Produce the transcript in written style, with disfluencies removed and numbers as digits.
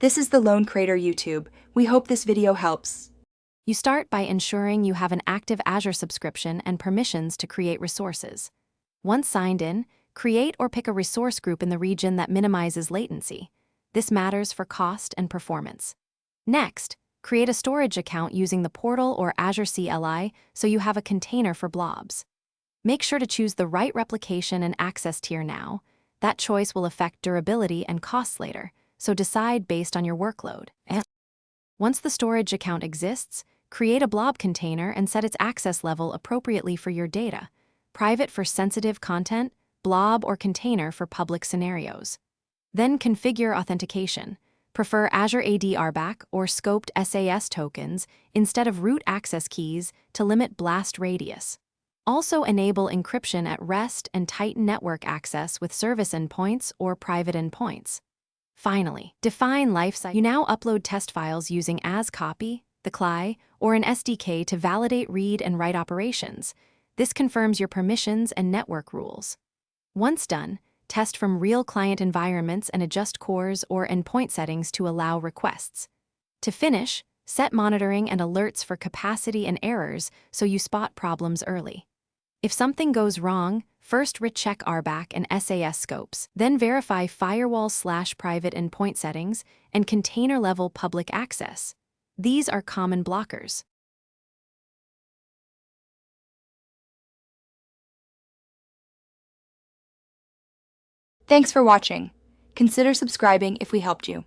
This is the Lone Crater YouTube. We hope this video helps. You start by ensuring you have an active Azure subscription and permissions to create resources. Once signed in, create or pick a resource group in the region that minimizes latency. This matters for cost and performance. Next, create a storage account using the portal or Azure CLI so you have a container for blobs. Make sure to choose the right replication and access tier now. That choice will affect durability and costs later, so decide based on your workload. Once the storage account exists, create a blob container and set its access level appropriately for your data. Private for sensitive content, blob or container for public scenarios. Then configure authentication. Prefer Azure AD RBAC or scoped SAS tokens instead of root access keys to limit blast radius. Also enable encryption at rest and tighten network access with service endpoints or private endpoints. Finally, define lifecycle. You now upload test files using AsCopy, the CLI, or an SDK to validate read and write operations. This confirms your permissions and network rules. Once done, test from real client environments and adjust cores or endpoint settings to allow requests. To finish, set monitoring and alerts for capacity and errors so you spot problems early. If something goes wrong, first recheck RBAC and SAS scopes, then verify firewall/private endpoint settings and container-level public access. These are common blockers. Thanks for watching. Consider subscribing if we helped you.